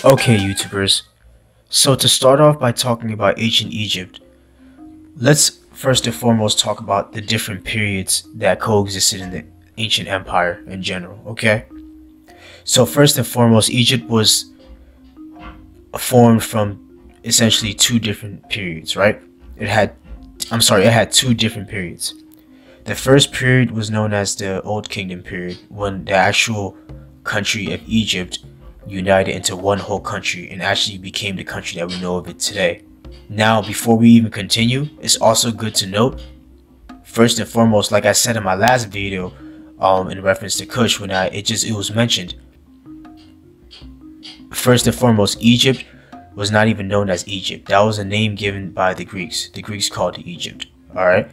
Okay, YouTubers. So to start off by talking about ancient Egypt, let's first and foremost talk about the different periods that coexisted in the ancient empire in general, okay? So first and foremost, Egypt was formed from essentially two different periods, right? It had two different periods. The first period was known as the Old Kingdom period, when the actual country of Egypt united into one whole country and actually became the country that we know of it today. Now, before we even continue, it's also good to note, first and foremost, like I said in my last video, in reference to Kush, when it was mentioned. First and foremost, Egypt was not even known as Egypt. That was a name given by the Greeks. The Greeks called it Egypt. All right.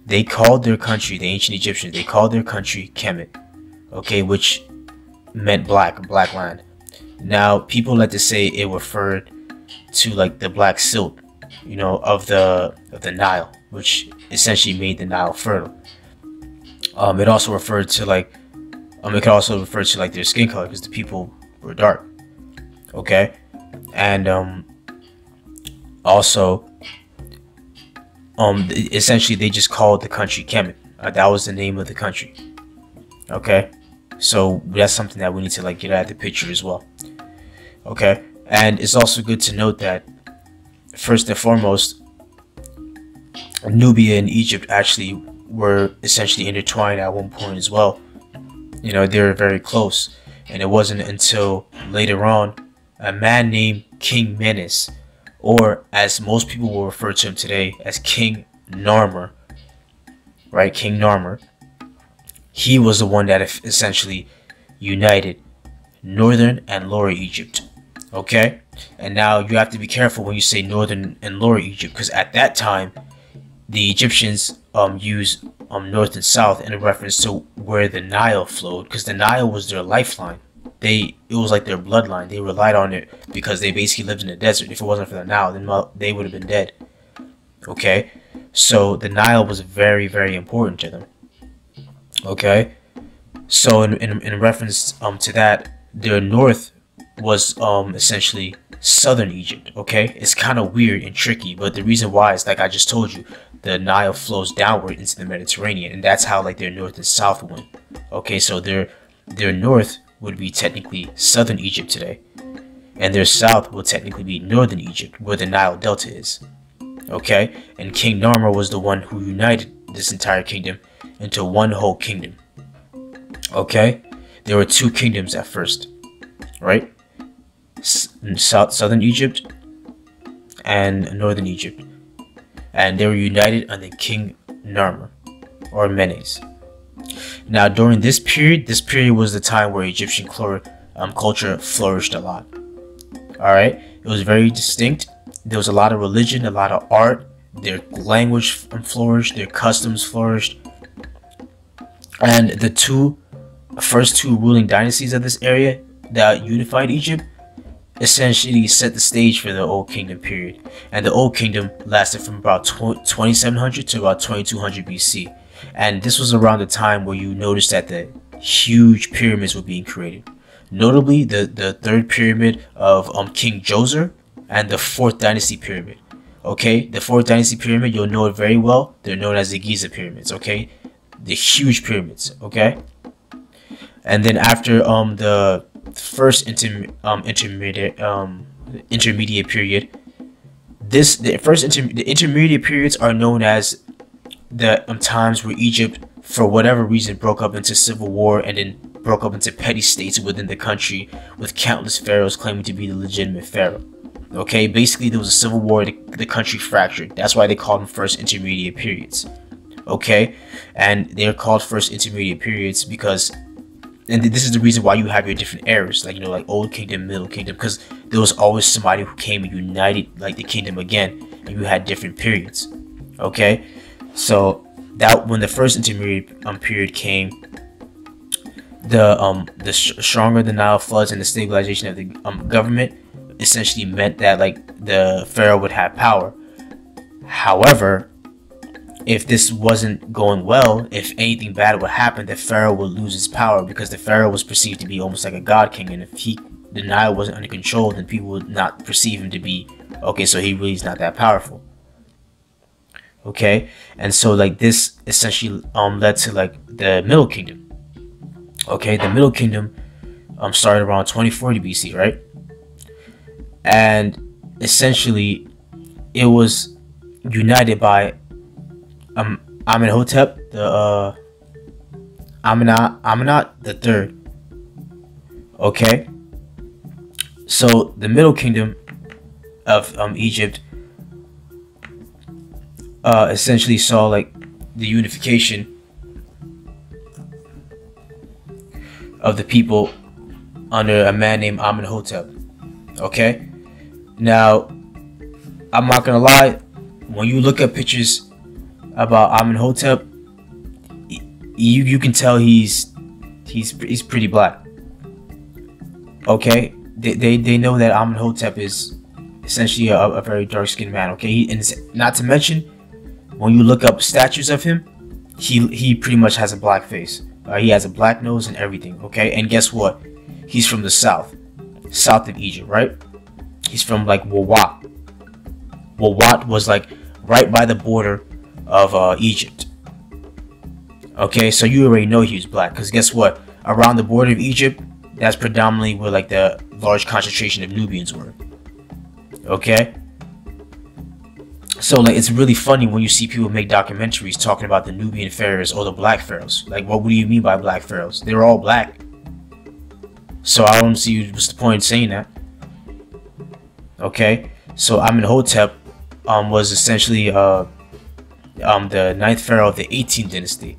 They called their country, the ancient Egyptians, they called their country Kemet, okay, which meant black land. Now, people like to say it referred to like the black silt, of the Nile, which essentially made the Nile fertile. It also referred to it could also refer to like their skin color because the people were dark, okay, and also essentially they just called the country Kemet. That was the name of the country. Okay, so that's something that we need to get out of the picture as well. Okay, and it's also good to note that first and foremost, Nubia and Egypt actually were essentially intertwined at one point as well. They were very close, and it wasn't until later on a man named King Menes, or as most people will refer to him today as King Narmer, right? King Narmer. He was the one that essentially united northern and lower Egypt. Okay? And now you have to be careful when you say northern and lower Egypt, because at that time the Egyptians used north and south in reference to where the Nile flowed, because the Nile was their lifeline. It was like their bloodline. They relied on it because they basically lived in the desert. If it wasn't for the Nile, then they would have been dead. Okay, so the Nile was very, very important to them. Okay, so in reference to that, their north was essentially southern Egypt. Okay, it's kind of weird and tricky, but the reason why is, like I just told you, the Nile flows downward into the Mediterranean, and that's how their north and south went. Okay, so their north would be technically southern Egypt today, and their south will technically be northern Egypt, where the Nile Delta is. Okay, and King Narmer was the one who united this entire kingdom into one whole kingdom. Okay, there were two kingdoms at first, right? Southern Egypt and northern Egypt, and they were united under King Narmer, or Menes. Now, during this period was the time where Egyptian culture flourished a lot. All right, it was very distinct. There was a lot of religion, a lot of art. Their language flourished, their customs flourished, and the first two ruling dynasties of this area that unified Egypt essentially set the stage for the Old Kingdom period. And the Old Kingdom lasted from about 2700 to about 2200 BC. And this was around the time where you noticed that the huge pyramids were being created. Notably, the third pyramid of King Djoser and the fourth dynasty pyramid. Okay, the fourth dynasty pyramid, you'll know it very well. They're known as the Giza pyramids. Okay, the huge pyramids. Okay, and then after the first intermediate period, the intermediate periods are known as the times where Egypt, for whatever reason, broke up into civil war and then broke up into petty states within the country, with countless pharaohs claiming to be the legitimate pharaoh. Okay, basically there was a civil war, the country fractured. That's why they called them first intermediate periods. Okay, and they're called first intermediate periods because, and this is the reason why you have your different eras, like Old Kingdom, Middle Kingdom, because there was always somebody who came and united the kingdom again, and you had different periods. Okay, so that when the first intermediate period came, the stronger the Nile floods and the stabilization of the government essentially meant that the pharaoh would have power. However, if this wasn't going well, if anything bad would happen, the pharaoh would lose his power, because the pharaoh was perceived to be almost like a god king, and if he the Nile wasn't under control, then people would not perceive him to be, okay, so he really is not that powerful. Okay, and so like this essentially led to like the Middle Kingdom. Okay, the Middle Kingdom started around 2040 BC, right? And essentially it was united by Amenhotep, the Amenat the third. Okay, so the Middle Kingdom of Egypt essentially saw like the unification of the people under a man named Amenhotep. Okay, now I'm not gonna lie, when you look at pictures about Amenhotep, you can tell he's pretty black. Okay, they know that Amenhotep is essentially a very dark skinned man. Okay, and not to mention, when you look up statues of him, he pretty much has a black face. He has a black nose and everything. Okay, and guess what? He's from the south of Egypt, right? He's from like Wawat. Wawat was like right by the border of Egypt. Okay, so you already know he was black, because guess what? Around the border of Egypt, that's predominantly where like the large concentration of Nubians were. Okay, so like it's really funny when you see people make documentaries talking about the Nubian pharaohs or the black pharaohs. Like, what do you mean by black pharaohs? They were all black. So I don't see what's the point in saying that. Okay, so Amenhotep was essentially the 9th pharaoh of the 18th dynasty.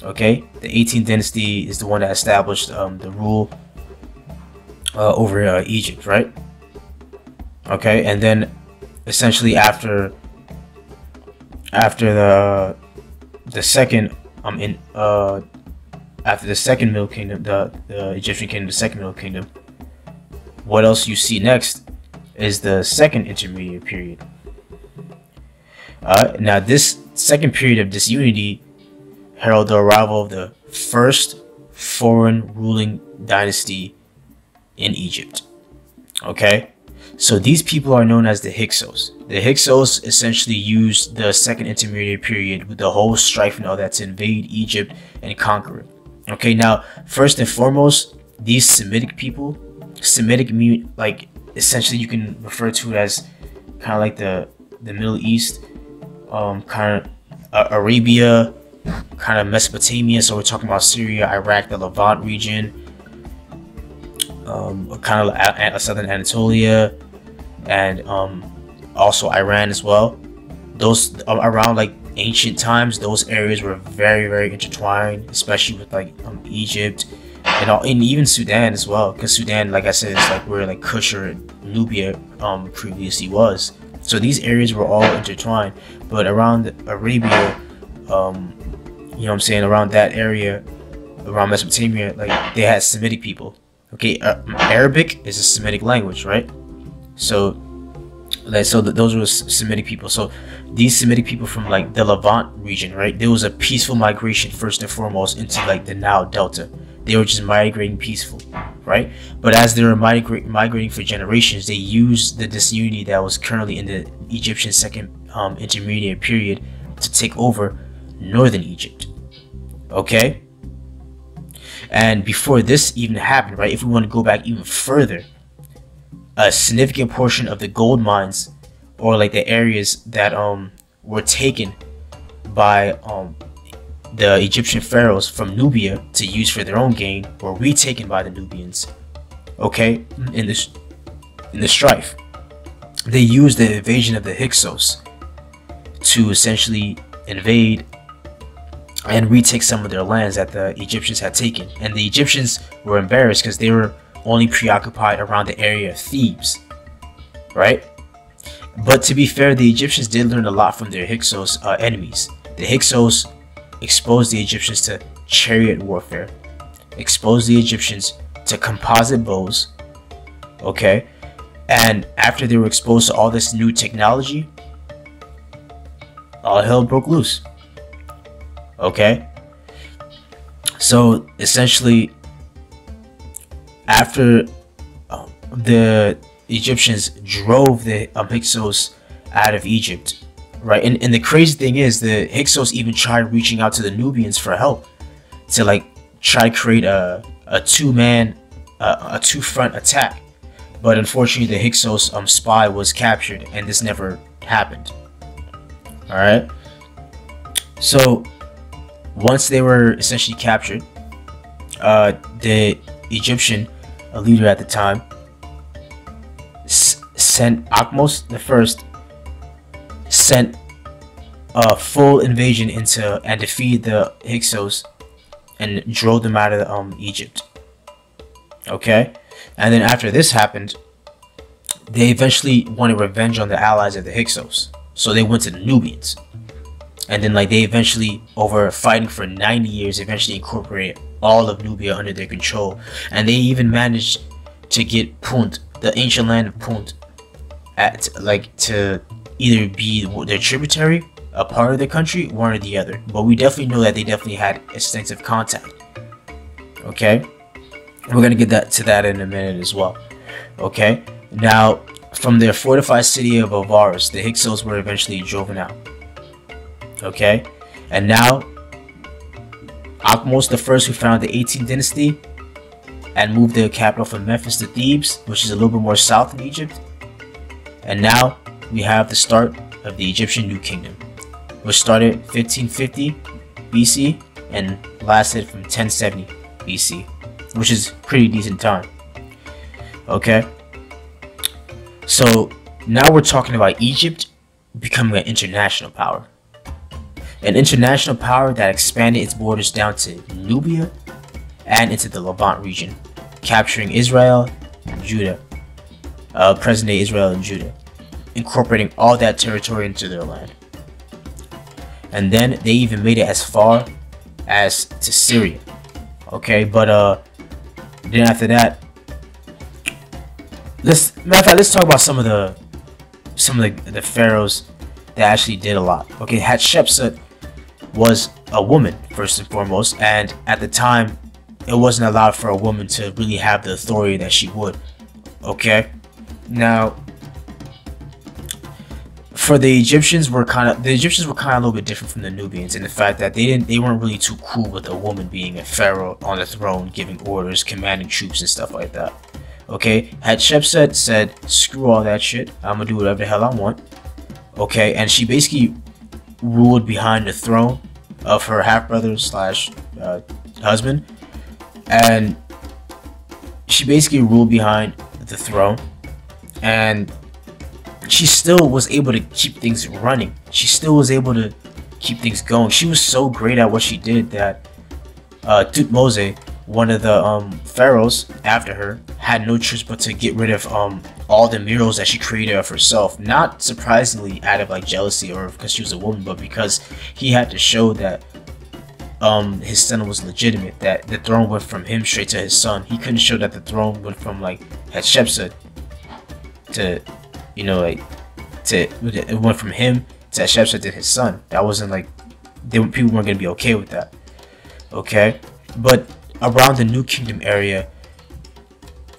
Okay, the 18th dynasty is the one that established the rule over Egypt, right? Okay, and then essentially after the second after the second Middle Kingdom, the Egyptian kingdom, the second Middle Kingdom, what else you see next is the second intermediate period. Now this second period of disunity heralded the arrival of the first foreign ruling dynasty in Egypt. Okay, so these people are known as the Hyksos. The Hyksos essentially used the second intermediate period with the whole strife and all that to invade Egypt and conquer it. Okay, now first and foremost, these Semitic people, Semitic mean like essentially you can refer to it as kind of like the Middle East, kind of Arabia, kind of Mesopotamia. So we're talking about Syria, Iraq, the Levant region, kind of southern Anatolia, and also Iran as well. Those around like ancient times, those areas were very intertwined, especially with like Egypt and even Sudan as well, because Sudan, like I said, is like where like Kush or Nubia previously was. So these areas were all intertwined. But around Arabia, you know what I'm saying, around that area, around Mesopotamia, like they had Semitic people. Okay, Arabic is a Semitic language, right? So those were Semitic people. So these Semitic people from like the Levant region, right? There was a peaceful migration first and foremost into like the Nile Delta. They were just migrating peaceful, right? But as they were migrating for generations, they used the disunity that was currently in the Egyptian second intermediate period to take over northern Egypt. Okay, and before this even happened, right, if we want to go back even further, a significant portion of the gold mines, or like the areas that were taken by the Egyptian pharaohs from Nubia to use for their own gain, were retaken by the Nubians. Okay, in the strife, they used the invasion of the Hyksos to essentially invade and retake some of their lands that the Egyptians had taken. And the Egyptians were embarrassed because they were only preoccupied around the area of Thebes, right? But to be fair, the Egyptians did learn a lot from their Hyksos enemies. The Hyksos exposed the Egyptians to chariot warfare, exposed the Egyptians to composite bows, okay? And after they were exposed to all this new technology, all hell broke loose. Okay, so essentially after the Egyptians drove the Hyksos out of Egypt, right? And the crazy thing is, the Hyksos even tried reaching out to the Nubians for help to like try to create a two-front attack, but unfortunately the Hyksos spy was captured, and this never happened. All right. So once they were essentially captured, the Egyptian leader at the time sent Ahmose the First sent a full invasion into and defeated the Hyksos and drove them out of Egypt. Okay, and then after this happened, they eventually wanted revenge on the allies of the Hyksos, so they went to the Nubians, and then like they eventually, over fighting for 90 years, eventually incorporated all of Nubia under their control, and they even managed to get Punt, the ancient land of Punt, at like to either be their tributary, a part of the country, one or the other. But we definitely know that they definitely had extensive contact. Okay, we're gonna get to that in a minute as well. Okay, now from their fortified city of Avaris, the Hyksos were eventually driven out. Okay, and now Ahmose the First, who founded the 18th dynasty and moved their capital from Memphis to Thebes, which is a little bit more south in Egypt. And now we have the start of the Egyptian New Kingdom, which started 1550 BC and lasted from 1070 BC, which is pretty decent time. Okay, so now we're talking about Egypt becoming an international power. An international power that expanded its borders down to Nubia and into the Levant region, capturing Israel and Judah, present-day Israel and Judah, incorporating all that territory into their land. And then they even made it as far as to Syria. Okay, but then after that, let's talk about some of the pharaohs that actually did a lot. Okay, Hatshepsut was a woman first and foremost, and at the time it wasn't allowed for a woman to really have the authority that she would. Okay, now for the Egyptians were kind of a little bit different from the Nubians in the fact that they weren't really too cool with a woman being a pharaoh on the throne, giving orders, commanding troops and stuff like that. Okay, Hatshepsut said, screw all that shit, I'm gonna do whatever the hell I want. Okay, and she basically ruled behind the throne of her half-brother slash husband, and she basically ruled behind the throne, and she still was able to keep things running. She still was able to keep things going. She was so great at what she did that Thutmose, one of the pharaohs after her, had no choice but to get rid of all the murals that she created of herself. Not surprisingly out of like jealousy or because she was a woman, but because he had to show that his son was legitimate, that the throne went from him straight to his son. He couldn't show that the throne went from like Hatshepsut to, you know, like it went from him to Hatshepsut to his son. That wasn't like people weren't gonna be okay with that. Okay, but around the New Kingdom area,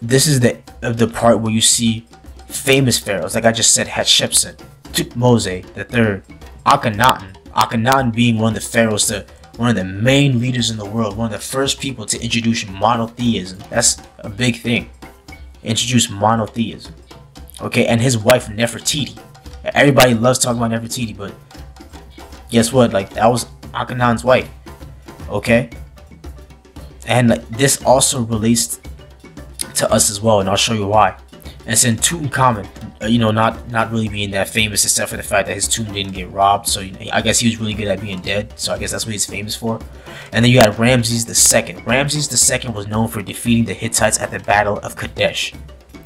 this is the part where you see famous pharaohs, like I just said, Hatshepsut, Thutmose III, Akhenaten being one of the pharaohs, one of the main leaders in the world, one of the first people to introduce monotheism. That's a big thing. Introduce monotheism. Okay, and his wife Nefertiti. Everybody loves talking about Nefertiti, but guess what? Like, that was Akhenaten's wife. Okay, and like this also relates to us as well, and I'll show you why. And it's in Tutankhamun, you know, not really being that famous except for the fact that his tomb didn't get robbed, so you know, I guess he was really good at being dead, so I guess that's what he's famous for. And then you had Ramses II. Ramses II was known for defeating the Hittites at the Battle of Kadesh.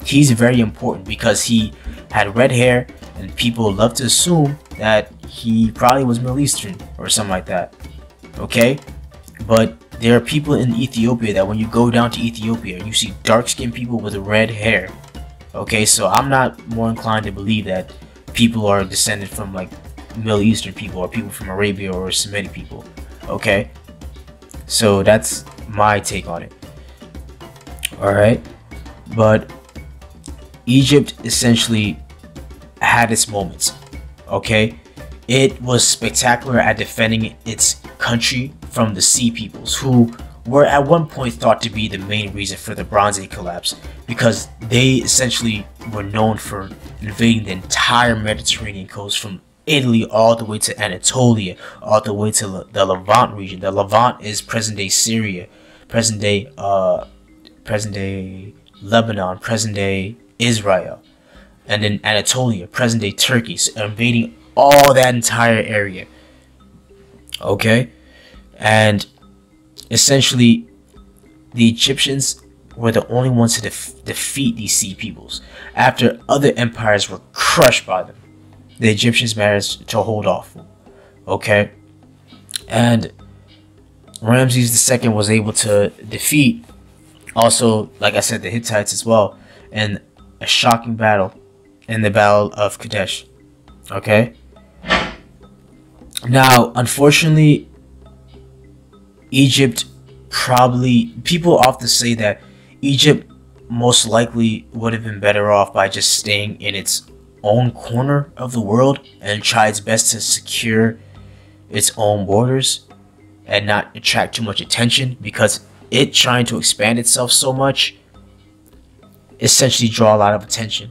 He's very important because he had red hair, and people love to assume that he probably was Middle Eastern or something like that. Okay, but there are people in Ethiopia that when you go down to Ethiopia, you see dark-skinned people with red hair. Okay, so I'm not more inclined to believe that people are descended from like Middle Eastern people or people from Arabia or Semitic people. Okay, so that's my take on it. Alright, but Egypt essentially had its moments. Okay, it was spectacular at defending its country from the Sea Peoples, who were at one point thought to be the main reason for the Bronze Age collapse, because they essentially were known for invading the entire Mediterranean coast from Italy all the way to Anatolia, all the way to the Levant region. The Levant is present-day Syria, present-day Lebanon, present-day Israel, and then Anatolia, present-day Turkey, so invading all that entire area. Okay, and essentially, the Egyptians were the only ones to defeat these Sea Peoples. After other empires were crushed by them, the Egyptians managed to hold off. Okay, and Ramses II was able to defeat, also, like I said, the Hittites as well, in a shocking battle, in the Battle of Kadesh. Okay, now unfortunately, Egypt people often say that Egypt most likely would have been better off by just staying in its own corner of the world and try its best to secure its own borders and not attract too much attention, because it trying to expand itself so much essentially draw a lot of attention,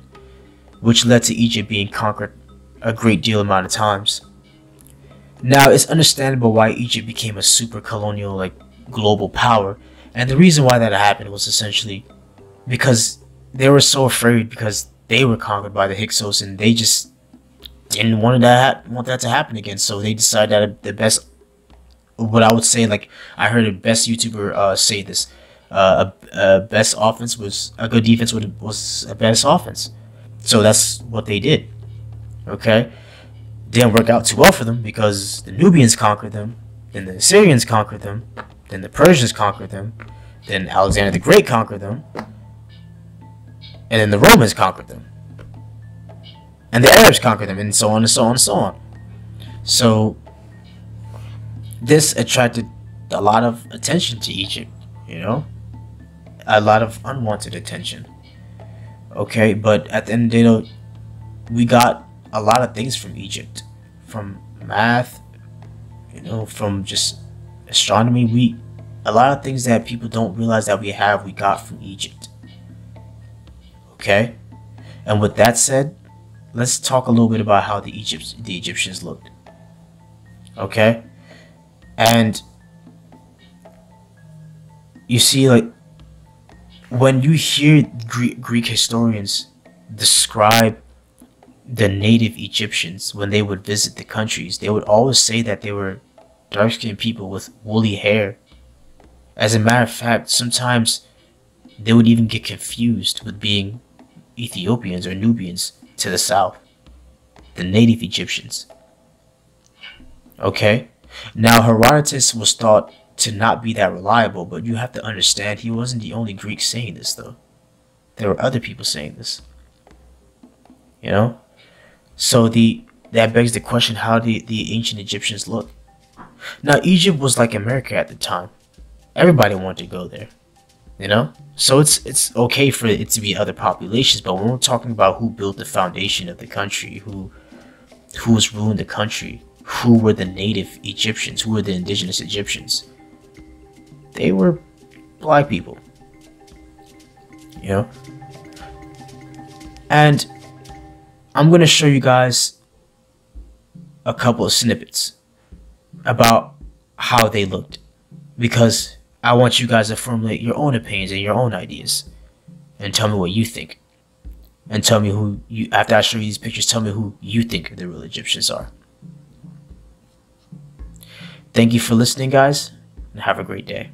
which led to Egypt being conquered a great deal amount of times. Now, it's understandable why Egypt became a super colonial, like, global power, and the reason why that happened was essentially because they were so afraid, because they were conquered by the Hyksos and they just didn't want that to happen again. So they decided that the best, what I would say, like, I heard a best YouTuber say this, a best offense was a good defense, was a best offense. So that's what they did. Okay, didn't work out too well for them, because the Nubians conquered them, then the Assyrians conquered them, then the Persians conquered them, then Alexander the Great conquered them, and then the Romans conquered them, and the Arabs conquered them, and so on and so on and so on. So this attracted a lot of attention to Egypt, you know, a lot of unwanted attention. Okay, but at the end of the day, though, we got a lot of things from Egypt, from math, you know, from just astronomy. A lot of things that people don't realize that we got from Egypt. Okay, and with that said, let's talk a little bit about how the Egyptians looked. Okay, and you see, like, when you hear Greek historians describe the native Egyptians when they would visit the countries, they would always say that they were dark-skinned people with woolly hair. As a matter of fact, sometimes they would even get confused with being Ethiopians or Nubians to the south, the native Egyptians. Okay, now Herodotus was thought to not be that reliable, but you have to understand he wasn't the only Greek saying this, though. There were other people saying this, you know. So that begs the question, how did the ancient Egyptians look? Now, Egypt was like America at the time. Everybody wanted to go there, you know. So it's okay for it to be other populations, but when we're talking about who built the foundation of the country, who's ruling the country, who were the native Egyptians, who were the indigenous Egyptians, they were black people, you know. And I'm going to show you guys a couple of snippets about how they looked, because I want you guys to formulate your own opinions and your own ideas and tell me what you think, and tell me who you, after I show you these pictures, tell me who you think the real Egyptians are. Thank you for listening, guys, and have a great day.